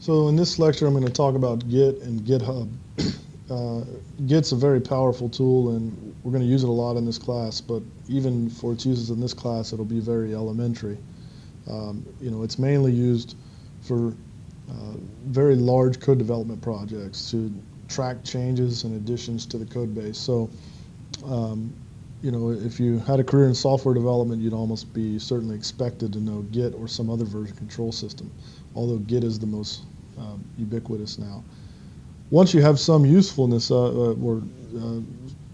So in this lecture, I'm going to talk about Git and GitHub. Git's a very powerful tool, and we're going to use it a lot in this class, but even for its uses in this class, it'll be very elementary. It's mainly used for very large code development projects to track changes and additions to the code base. So, if you had a career in software development, you'd almost be certainly expected to know Git or some other version control system, although Git is the most ubiquitous now. Once you have some usefulness or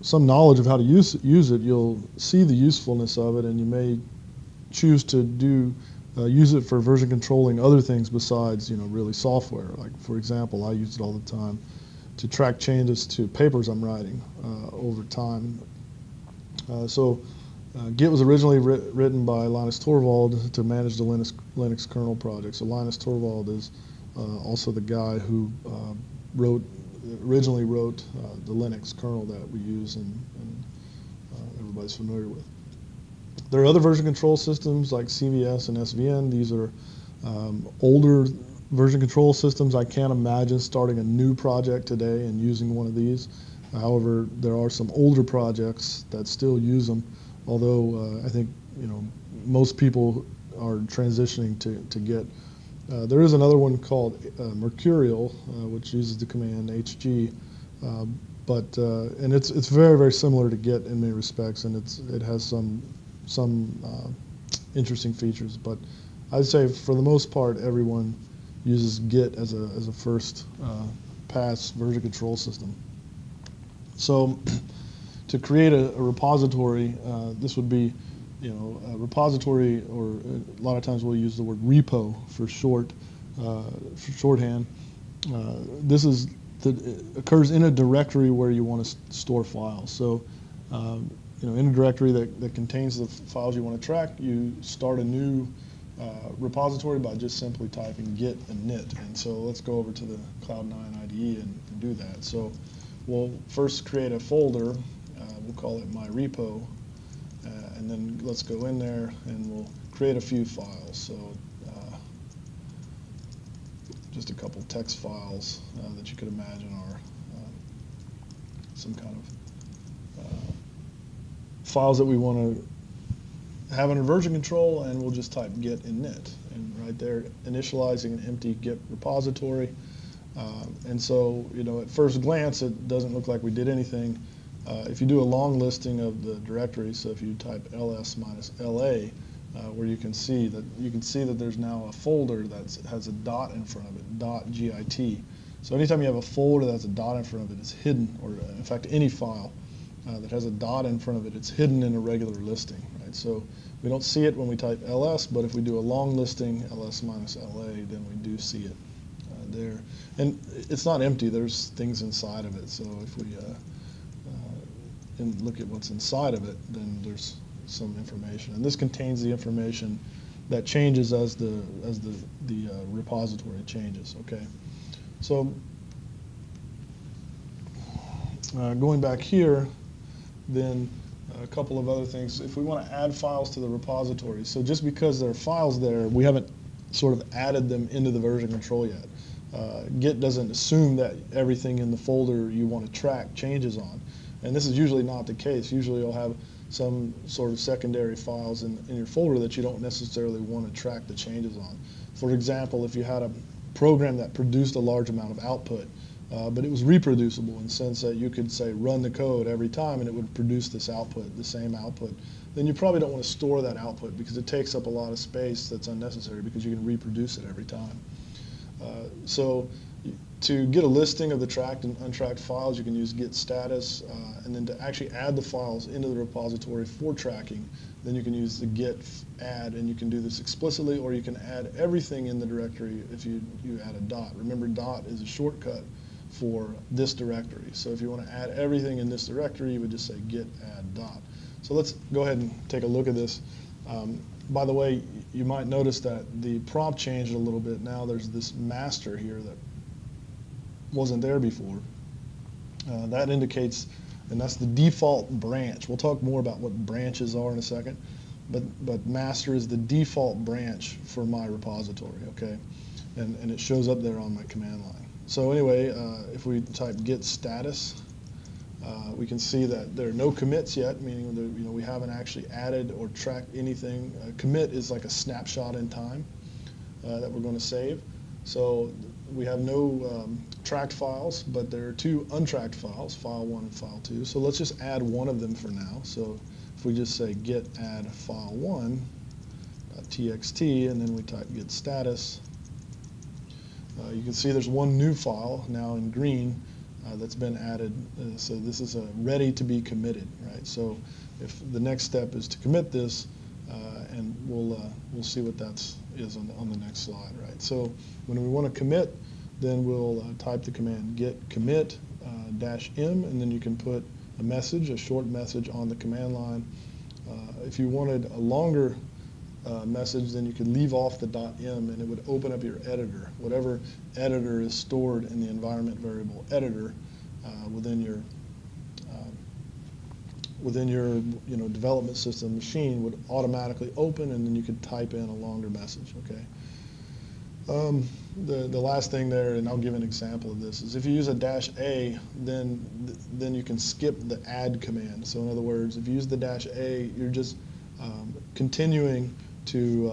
some knowledge of how to use it, you'll see the usefulness of it, and you may choose to use it for version controlling other things besides really software. Like, for example, I use it all the time to track changes to papers I'm writing over time. Git was originally written by Linus Torvald to manage the Linux kernel project. So Linus Torvald is also the guy who originally wrote the Linux kernel that we use and everybody's familiar with. There are other version control systems like CVS and SVN. These are older version control systems. I can't imagine starting a new project today and using one of these. However, there are some older projects that still use them, although I think most people are transitioning to Git. There is another one called Mercurial, which uses the command HG, and it's very, very similar to Git in many respects, and it has some interesting features. But I'd say for the most part, everyone uses Git as a first pass version control system. So to create a repository, this would be a repository, or a lot of times we'll use the word repo for shorthand. It occurs in a directory where you want to store files. So in a directory that contains the files you want to track, you start a new repository by just simply typing git init. And so let's go over to the Cloud9 IDE and do that. So we'll first create a folder. We'll call it my repo. And then let's go in there and we'll create a few files. So just a couple text files that you could imagine are some kind of files that we want to have under version control, and we'll just type git init. And right there, initializing an empty Git repository. And so, at first glance, it doesn't look like we did anything. If you do a long listing of the directory, so if you type ls-la, where you can see that there's now a folder that has a dot in front of it, .git. So anytime you have a folder that has a dot in front of it, it's hidden, or in fact any file that has a dot in front of it, it's hidden in a regular listing, right? So we don't see it when we type ls, but if we do a long listing, ls-la, then we do see it there. And it's not empty, there's things inside of it. So if we and look at what's inside of it, then there's some information. And this contains the information that changes as the repository changes, okay? So going back here, then a couple of other things. If we want to add files to the repository, so just because there are files there, we haven't sort of added them into the version control yet. Git doesn't assume that everything in the folder you want to track changes on. And this is usually not the case. Usually you'll have some sort of secondary files in your folder that you don't necessarily want to track the changes on. For example, if you had a program that produced a large amount of output, but it was reproducible in the sense that you could say run the code every time and it would produce this output, the same output, then you probably don't want to store that output because it takes up a lot of space that's unnecessary because you can reproduce it every time. So to get a listing of the tracked and untracked files, you can use git status, and then to actually add the files into the repository for tracking, then you can use the git add, and you can do this explicitly, or you can add everything in the directory if you add a dot. Remember, dot is a shortcut for this directory. So if you want to add everything in this directory, you would just say git add dot. So let's go ahead and take a look at this. By the way, you might notice that the prompt changed a little bit. Now there's this master here that wasn't there before. That indicates, and that's the default branch. We'll talk more about what branches are in a second, but master is the default branch for my repository, okay? and it shows up there on my command line. So anyway, if we type git status, we can see that there are no commits yet, meaning that we haven't actually added or tracked anything. A commit is like a snapshot in time that we're going to save. So we have no tracked files, but there are two untracked files, file 1 and file 2. So let's just add one of them for now. So if we just say git add file 1.txt, and then we type git status, you can see there's one new file now in green that's been added. So this is ready to be committed, right? So if the next step is to commit this, and we'll see what that is on the next slide, right? So when we want to commit, then we'll type the command git commit -m, and then you can put a message, a short message on the command line. If you wanted a longer message, then you could leave off the .m, and it would open up your editor, whatever editor is stored in the environment variable editor within your development system machine would automatically open, and then you could type in a longer message. Okay. The last thing there, and I'll give an example of this, is if you use a -a, then you can skip the add command. So in other words, if you use the -a, you're just continuing to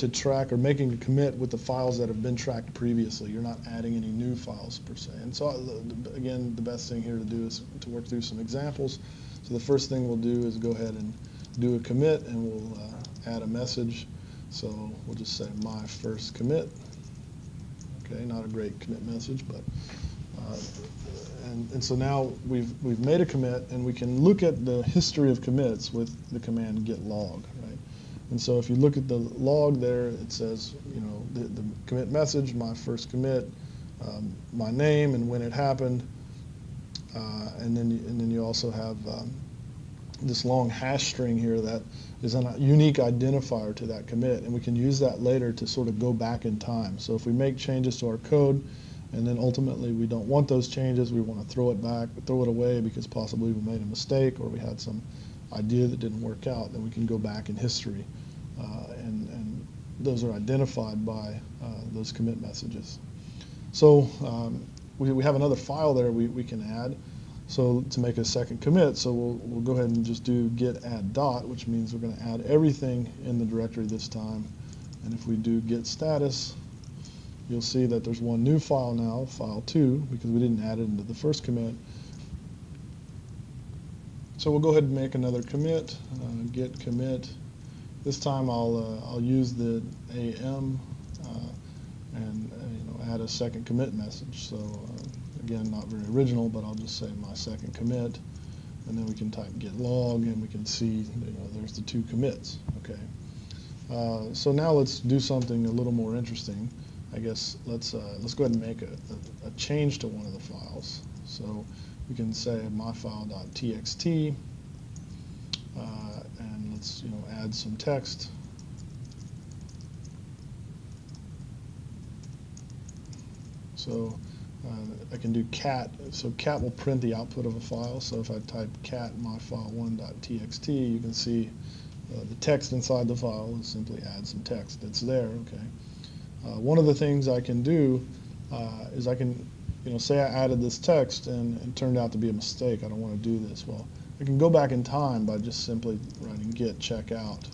track or making a commit with the files that have been tracked previously. You're not adding any new files per se. And so again, the best thing here to do is to work through some examples. So the first thing we'll do is go ahead and do a commit, and we'll add a message. So we'll just say my first commit. Okay, not a great commit message, but and so now we've made a commit, and we can look at the history of commits with the command git log, right? And so if you look at the log there, it says, the commit message, my first commit, my name and when it happened, and then you also have this long hash string here that is a unique identifier to that commit, and we can use that later to sort of go back in time. So if we make changes to our code, and then ultimately we don't want those changes, we want to throw it back, throw it away because possibly we made a mistake or we had some idea that didn't work out, then we can go back in history, and those are identified by those commit messages. So we have another file there we can add. So to make a second commit, so we'll go ahead and just do git add dot, which means we're going to add everything in the directory this time. And if we do git status, you'll see that there's one new file now, file 2, because we didn't add it into the first commit. So we'll go ahead and make another commit, git commit. This time I'll use the AM and add a second commit message. So again, not very original, but I'll just say my second commit, and then we can type git log, and we can see there's the two commits. Okay. So now let's do something a little more interesting. I guess let's go ahead and make a change to one of the files. So we can say myfile.txt, and let's add some text. So I can do cat. So cat will print the output of a file. So if I type cat myfile1.txt, you can see the text inside the file is simply add some text that's there. Okay. One of the things I can do is I can, say I added this text and it turned out to be a mistake. I don't want to do this. Well, I can go back in time by just simply writing git checkout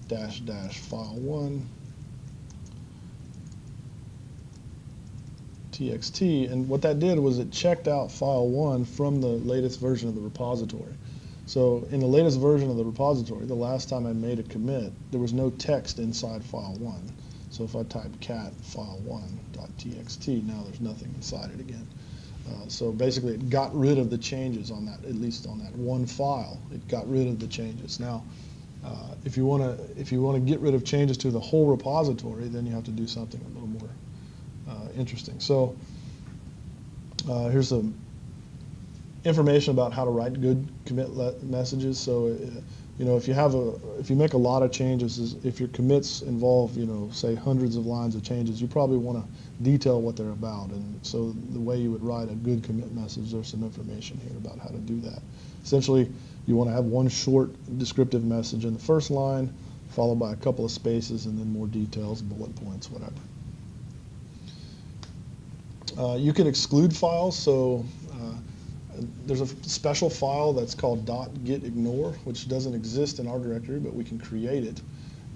--file1 txt, and what that did was it checked out file 1 from the latest version of the repository. So in the latest version of the repository, the last time I made a commit, there was no text inside file 1. So if I type cat file1.txt, now there's nothing inside it again. So basically it got rid of the changes on that, at least on that one file. It got rid of the changes. Now, if you want to get rid of changes to the whole repository, then you have to do something a little more interesting. So here's some information about how to write good commit messages. So if you make a lot of changes, if your commits involve say hundreds of lines of changes, you probably want to detail what they're about. And so the way you would write a good commit message, there's some information here about how to do that. Essentially, you want to have one short descriptive message in the first line, followed by a couple of spaces and then more details, bullet points, whatever. You can exclude files, so there's a special file that's called .gitignore, which doesn't exist in our directory, but we can create it.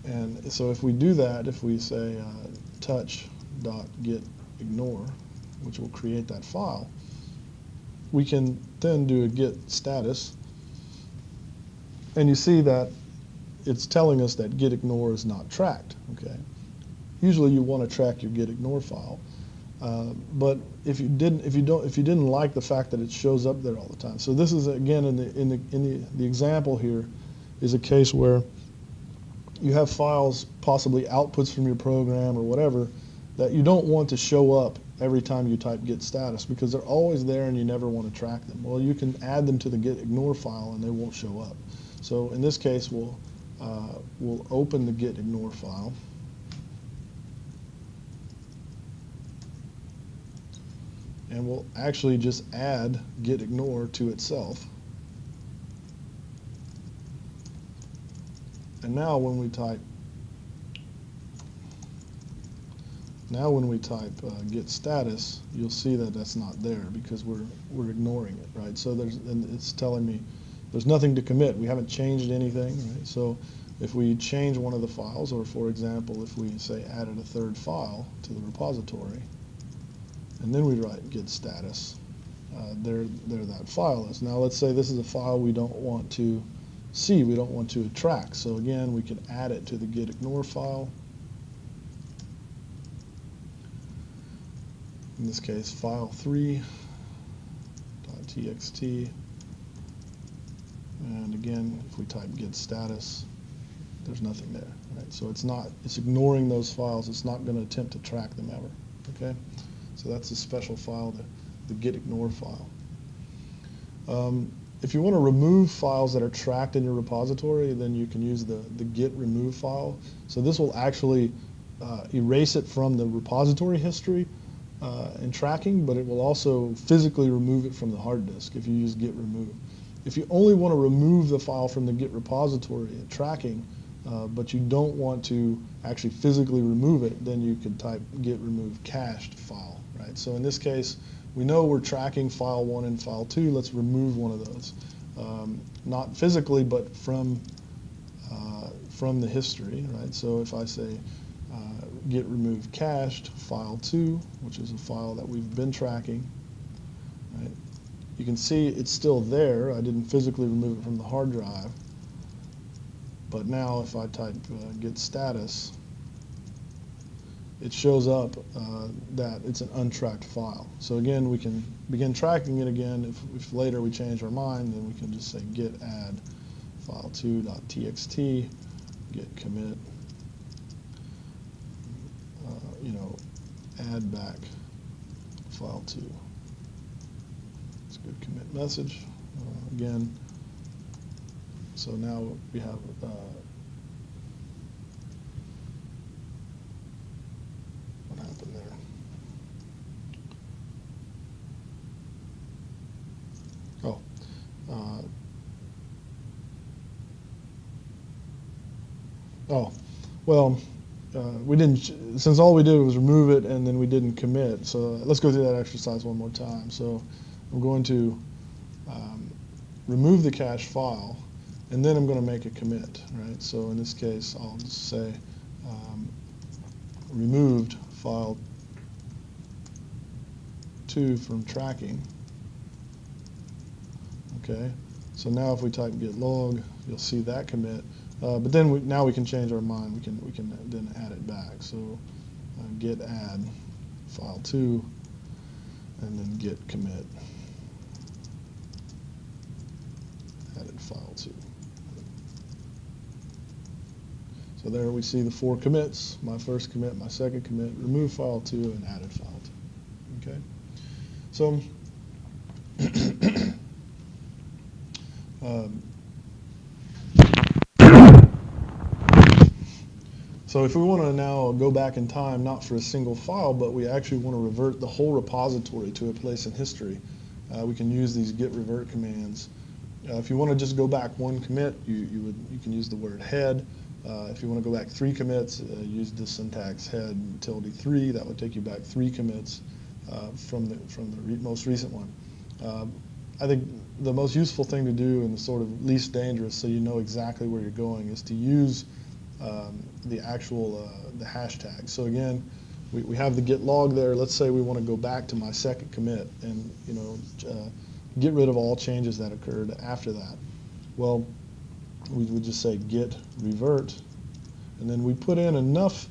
And so if we do that, if we say touch.gitignore, which will create that file, we can then do a git status, and you see that it's telling us that gitignore is not tracked. Okay, usually you want to track your gitignore file, but if you didn't like the fact that it shows up there all the time. So this is again in the example here is a case where you have files, possibly outputs from your program or whatever, that you don't want to show up every time you type git status because they're always there and you never want to track them. Well, you can add them to the gitignore file and they won't show up. So in this case, we'll open the gitignore file. And we'll actually just add gitignore to itself. And now when we type git status, you'll see that that's not there because we're ignoring it, right? So it's telling me there's nothing to commit. We haven't changed anything, right? So if we change one of the files, or for example, if we say added a third file to the repository, and then we write git status, there that file is. Now let's say this is a file we don't want to see, we don't want to track. So again, we can add it to the gitignore file. In this case, file3.txt. And again, if we type git status, there's nothing there, right? So it's ignoring those files. It's not going to attempt to track them ever, okay? So that's a special file, the gitignore file. If you want to remove files that are tracked in your repository, then you can use the git remove file. So this will actually erase it from the repository history and tracking, but it will also physically remove it from the hard disk if you use git remove. If you only want to remove the file from the git repository and tracking, but you don't want to actually physically remove it, then you could type git remove cached file, right? So in this case, we know we're tracking file 1 and file 2. Let's remove one of those. Not physically, but from the history, right? So if I say git remove cached file 2, which is a file that we've been tracking, right? You can see it's still there. I didn't physically remove it from the hard drive. But now if I type git status, it shows up that it's an untracked file. So again, we can begin tracking it again. If later we change our mind, then we can just say git add file2.txt, git commit, add back file2. It's a good commit message. Again, so now we have what happened there? We didn't, since all we did was remove it and then we didn't commit. So let's go through that exercise one more time. So I'm going to remove the cache file, and then I'm going to make a commit, right? So in this case, I'll just say removed file 2 from tracking. Okay, so now if we type git log, you'll see that commit. But then now we can change our mind. We can then add it back. So git add file 2, and then git commit added file 2. So there we see the 4 commits: my first commit, my second commit, remove file 2, and added file 2. Okay, so so if we want to now go back in time, not for a single file, but we actually want to revert the whole repository to a place in history, we can use these git revert commands. If you want to just go back one commit, you can use the word head, If you want to go back 3 commits, use the syntax head -3. That would take you back 3 commits from the most recent one. I think the most useful thing to do and the sort of least dangerous, so you know exactly where you're going, is to use the actual the hashtag. So again, we have the git log there. Let's say we want to go back to my second commit and get rid of all changes that occurred after that. Well, we would just say git revert, and then we put in enough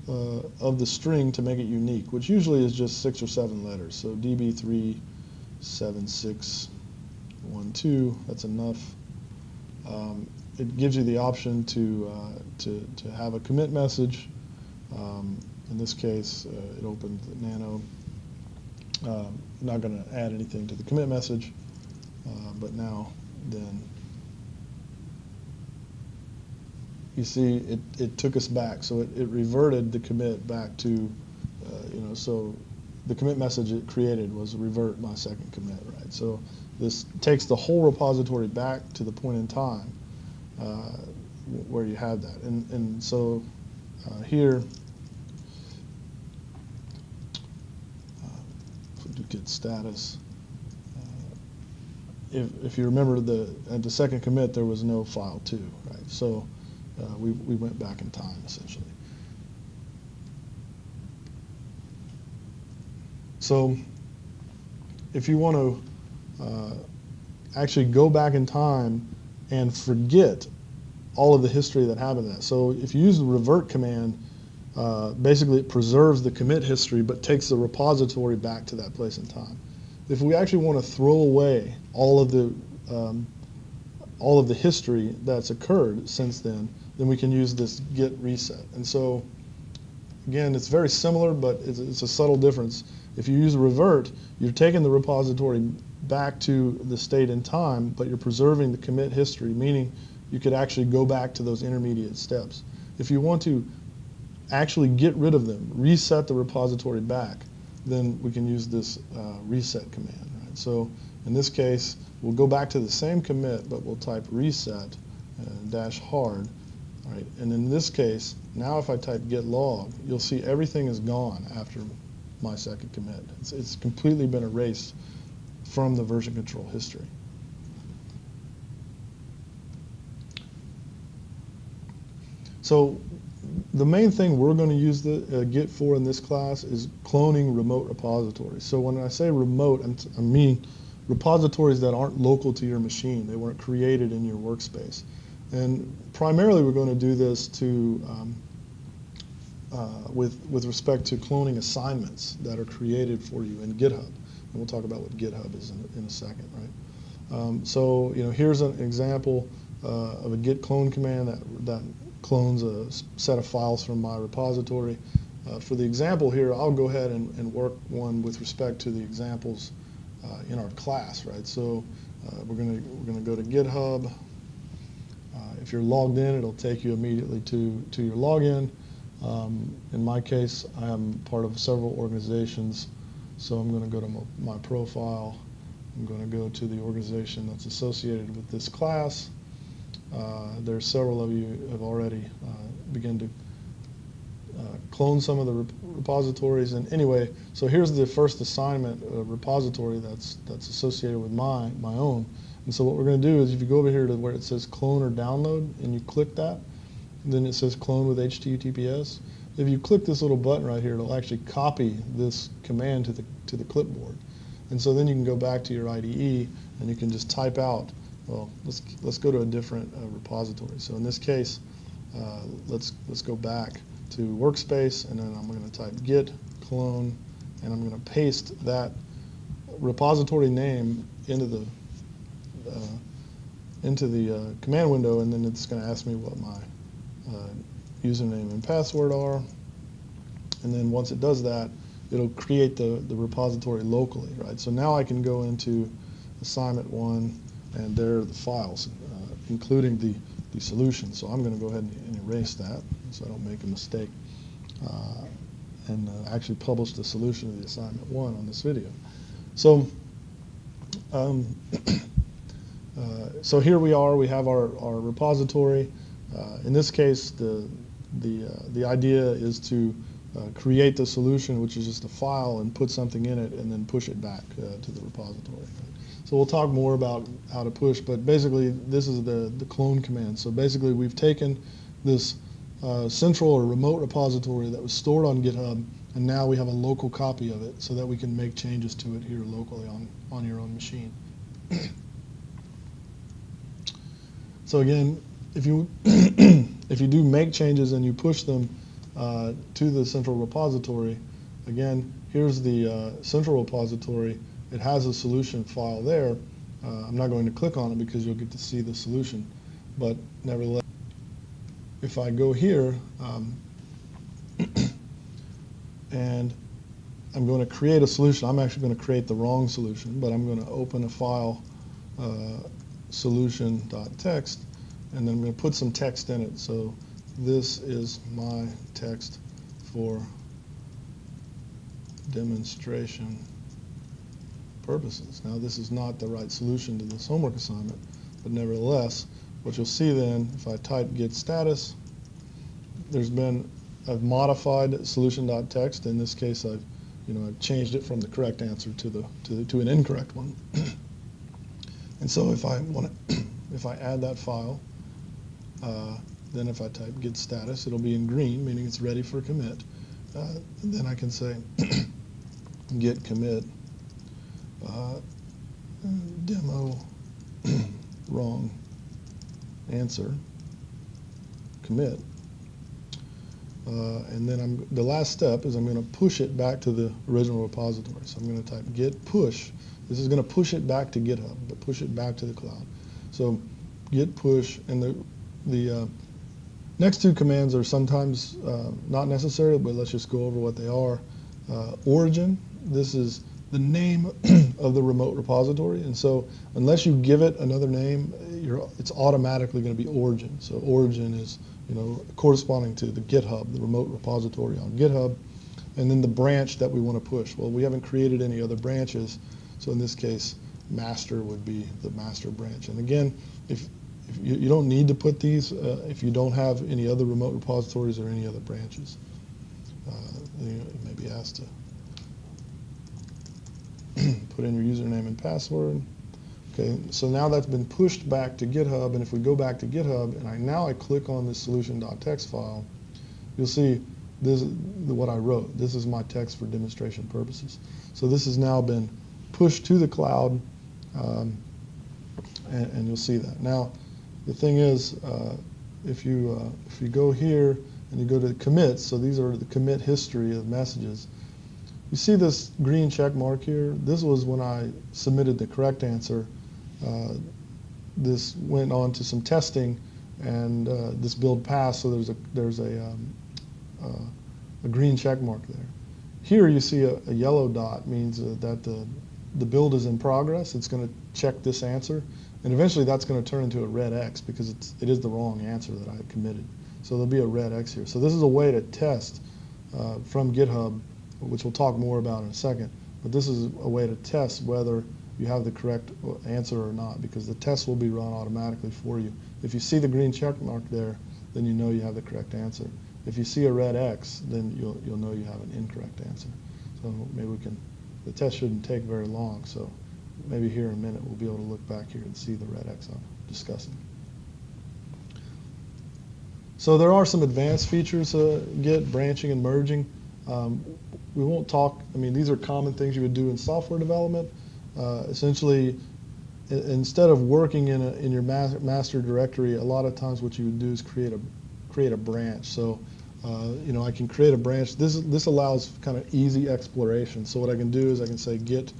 of the string to make it unique, which usually is just 6 or 7 letters. So db37612, that's enough. It gives you the option to have a commit message. In this case, it opened nano. Not going to add anything to the commit message, but now then you see it took us back. So it reverted the commit back to, so the commit message it created was revert my second commit, right? So this takes the whole repository back to the point in time where you have that. And so here, do git status. If you remember, at the second commit there was no file 2, right? So we went back in time essentially. So if you want to actually go back in time and forget all of the history that happened to that. So if you use the revert command, basically it preserves the commit history but takes the repository back to that place in time. If we actually want to throw away all of the history that's occurred since then we can use this git reset. And so again, it's very similar, but it's a subtle difference. If you use revert, you're taking the repository back to the state in time, but you're preserving the commit history, meaning you could actually go back to those intermediate steps. If you want to actually get rid of them, reset the repository back, then we can use this reset command, right? So in this case, we'll go back to the same commit, but we'll type reset -hard, right? And in this case, now if I type git log, you'll see everything is gone after my second commit. It's completely been erased from the version control history. So the main thing we're going to use the Git for in this class is cloning remote repositories. So when I say remote, I mean repositories that aren't local to your machine. They weren't created in your workspace. And primarily we're going to do this to with respect to cloning assignments that are created for you in GitHub. And we'll talk about what GitHub is in a second, right? So here's an example of a git clone command that clones a set of files from my repository. For the example here, I'll go ahead and work one with respect to the examples in our class, right? So we're gonna go to GitHub. If you're logged in, it'll take you immediately to your login. In my case, I am part of several organizations, so I'm going to go to my profile. I'm going to go to the organization that's associated with this class. There's several of you have already begun to clone some of the repositories. And anyway, so here's the first assignment repository that's associated with my own. And so what we're going to do is if you go over here to where it says clone or download and you click that, then it says clone with HTTPS. If you click this little button right here, it'll actually copy this command to the clipboard. And so then you can go back to your IDE and you can just type out, well, let's go to a different repository. So in this case, let's go back to workspace, and then I'm going to type git clone, and I'm going to paste that repository name into the command window, and then it's going to ask me what my username and password are. And then once it does that, it'll create the repository locally, right? So now I can go into assignment 1, and there are the files, including the solution. So I'm going to go ahead and erase that so I don't make a mistake and actually publish the solution of the assignment 1 on this video. So so here we are. We have our repository. In this case, the idea is to create the solution, which is just a file, and put something in it, and then push it back to the repository. So we'll talk more about how to push, but basically this is the clone command. So basically we've taken this central or remote repository that was stored on GitHub, and now we have a local copy of it so that we can make changes to it here locally on your own machine. So again, if you if you do make changes and you push them to the central repository, again, here's the central repository. It has a solution file there. I'm not going to click on it because you'll get to see the solution, but nevertheless, if I go here and I'm going to create a solution, I'm actually going to create the wrong solution, but I'm going to open a file, solution.txt, and then I'm going to put some text in it. So this is my text for demonstration purposes. Now this is not the right solution to this homework assignment, but nevertheless, what you'll see then, if I type git status, I've modified solution.txt. In this case, I've changed it from the correct answer to an incorrect one. And so if I add that file, then if I type git status, it'll be in green, meaning it's ready for commit. And then I can say git commit demo wrong answer commit. And then the last step is I'm going to push it back to the original repository. So I'm going to type git push. This is going to push it back to GitHub, but push it back to the cloud. So git push, and the next two commands are sometimes not necessary, but let's just go over what they are. Origin, this is the name of the remote repository, and so unless you give it another name, it's automatically going to be origin. So origin is corresponding to the GitHub, the remote repository on GitHub, and then the branch that we want to push. Well, we haven't created any other branches, so in this case, master would be the master branch. And again, if you don't need to put these if you don't have any other remote repositories or any other branches. You may be asked to put in your username and password. Okay, so now that's been pushed back to GitHub, and if we go back to GitHub and now I click on this solution.txt file, you'll see this is what I wrote. This is my text for demonstration purposes. So this has now been pushed to the cloud, and you'll see that. Now, the thing is, if you go here and you go to the commits, so these are the commit history of messages. You see this green check mark here? This was when I submitted the correct answer. This went on to some testing, and this build passed. So there's a green check mark there. Here you see a yellow dot, means that the build is in progress. It's going to check this answer, and eventually that's going to turn into a red X because it is the wrong answer that I committed. So there'll be a red X here. So this is a way to test from GitHub, which we'll talk more about in a second. But this is a way to test whether you have the correct answer or not, because the test will be run automatically for you. If you see the green check mark there, then you know you have the correct answer. If you see a red X, then you'll know you have an incorrect answer. So maybe the test shouldn't take very long, so maybe here in a minute we'll be able to look back here and see the red X I'm discussing. So there are some advanced features Git, branching and merging. We won't talk, these are common things you would do in software development. Essentially, instead of working in your master directory, a lot of times what you would do is create a branch. So I can create a branch. This allows kind of easy exploration. So what I can do is I can say git,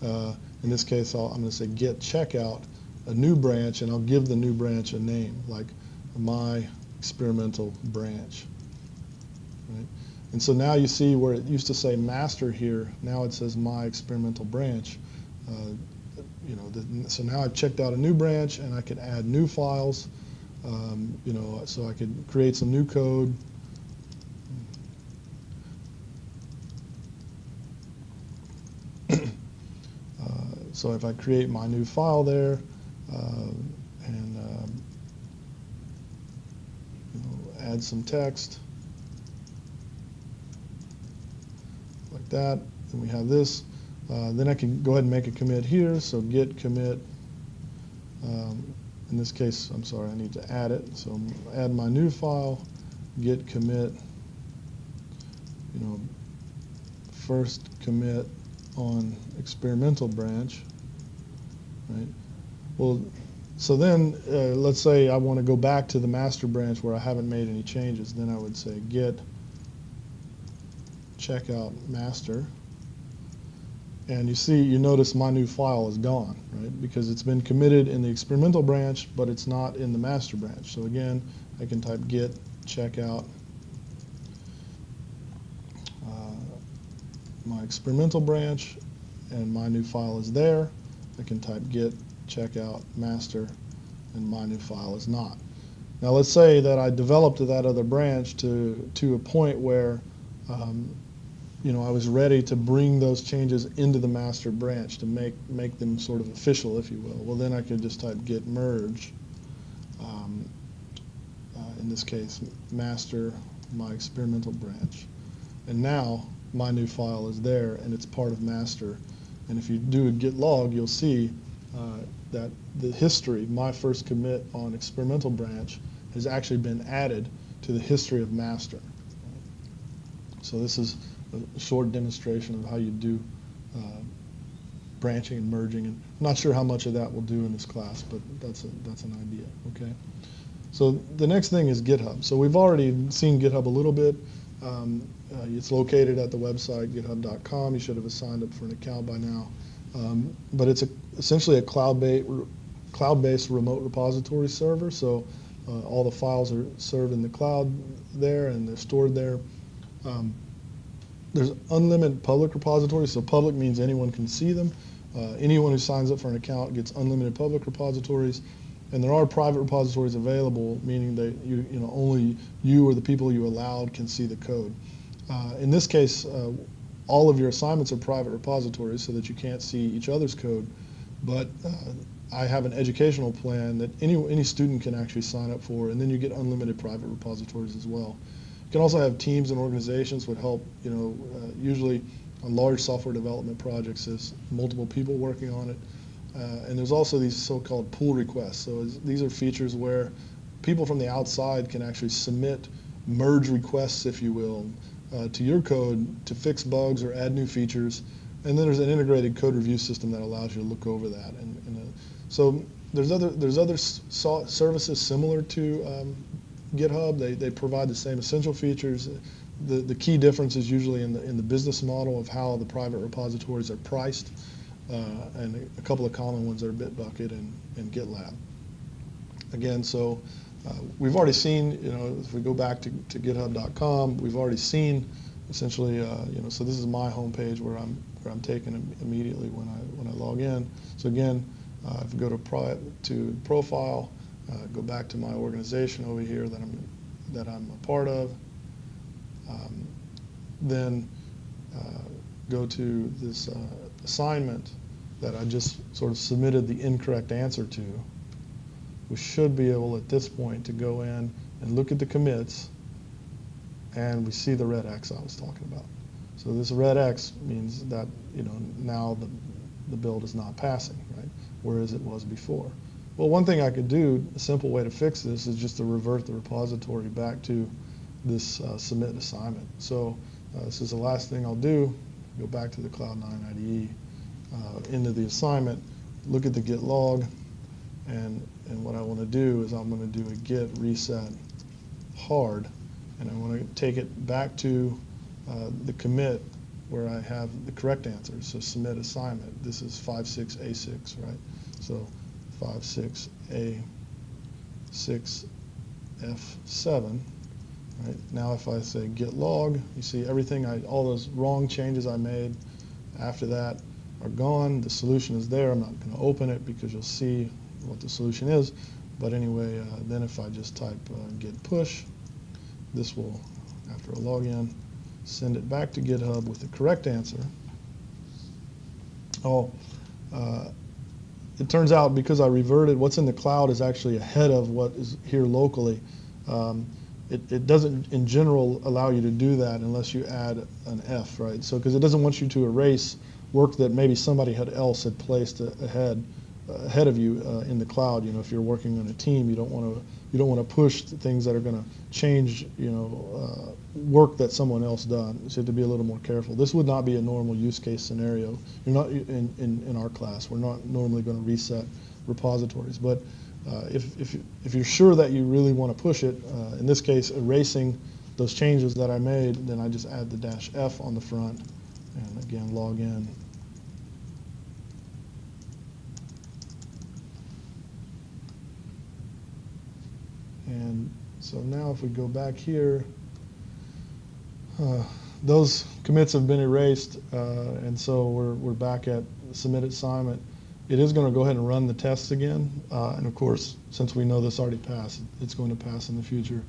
in this case I'm going to say git checkout a new branch, and I'll give the new branch a name, like my experimental branch. Right? And so now you see where it used to say master here, now it says my experimental branch. So now I've checked out a new branch, and I could add new files. So I could create some new code. So if I create my new file there, and add some text like that, and we have this. Then I can go ahead and make a commit here, so git commit. In this case, I'm sorry, I need to add it. So add my new file, git commit, first commit on experimental branch, right? Well, so then let's say I want to go back to the master branch where I haven't made any changes. Then I would say git checkout master. And you notice my new file is gone, right? Because it's been committed in the experimental branch, but it's not in the master branch. So again, I can type git checkout my experimental branch, and my new file is there. I can type git checkout master, and my new file is not. Now let's say that I developed that other branch to a point where I was ready to bring those changes into the master branch to make them sort of official, if you will. Well, then I could just type git merge, in this case, master my experimental branch. And now my new file is there, and it's part of master. And if you do a git log, you'll see that the history, my first commit on experimental branch, has actually been added to the history of master. So this is a short demonstration of how you do branching and merging. And I'm not sure how much of that we'll do in this class, but that's an idea. Okay. So the next thing is GitHub. So we've already seen GitHub a little bit. It's located at the website github.com. You should have signed up for an account by now. But it's essentially a cloud-based remote repository server. So all the files are served in the cloud there, and they're stored there. There's unlimited public repositories, so public means anyone can see them. Anyone who signs up for an account gets unlimited public repositories, and there are private repositories available, meaning that only you or the people you allowed can see the code. In this case, all of your assignments are private repositories so that you can't see each other's code, but I have an educational plan that any student can actually sign up for, and then you get unlimited private repositories as well. You can also have teams and organizations would help, usually on large software development projects there's multiple people working on it. And there's also these so-called pull requests. So these are features where people from the outside can actually submit merge requests, if you will, to your code to fix bugs or add new features. And then there's an integrated code review system that allows you to look over that. So there's other services similar to GitHub. They provide the same essential features. The key difference is usually in the business model of how the private repositories are priced. And a couple of common ones are Bitbucket and GitLab. Again, so we've already seen, if we go back to github.com, we've already seen essentially, so this is my homepage where I'm taken immediately when I log in. So again, if we go to profile, go back to my organization over here that I'm a part of, then go to this assignment that I just sort of submitted the incorrect answer to. We should be able at this point to go in and look at the commits, and we see the red X I was talking about. So this red X means that now the build is not passing, right? Whereas it was before. Well, one thing I could do, a simple way to fix this, is just to revert the repository back to this submit assignment. So this is the last thing I'll do. Go back to the Cloud9 IDE, into the assignment, look at the git log, and what I want to do is I'm going to do a git reset hard, and I want to take it back to the commit where I have the correct answer. So submit assignment. This is 56A6, right? So 56A6F7. Right. Now if I say git log, you see everything, all those wrong changes I made after that are gone. The solution is there. I'm not going to open it because you'll see what the solution is. But anyway, then if I just type git push, this will, after a login, send it back to GitHub with the correct answer. It turns out because I reverted, what's in the cloud is actually ahead of what is here locally. it doesn't in general allow you to do that unless you add an F, right? So because it doesn't want you to erase work that maybe somebody else had placed ahead of you in the cloud. If you're working on a team, you don't want to push things that are going to change work that someone else done. So you have to be a little more careful. This would not be a normal use case scenario. You're not in our class. We're not normally going to reset repositories, but if you're sure that you really want to push it, in this case erasing those changes that I made, then I just add the -F on the front and again log in. And so now if we go back here, those commits have been erased, and so we're back at submit assignment. It is going to go ahead and run the tests again, and of course, since we know this already passed, it's going to pass in the future.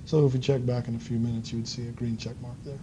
So if we check back in a few minutes, you would see a green check mark there.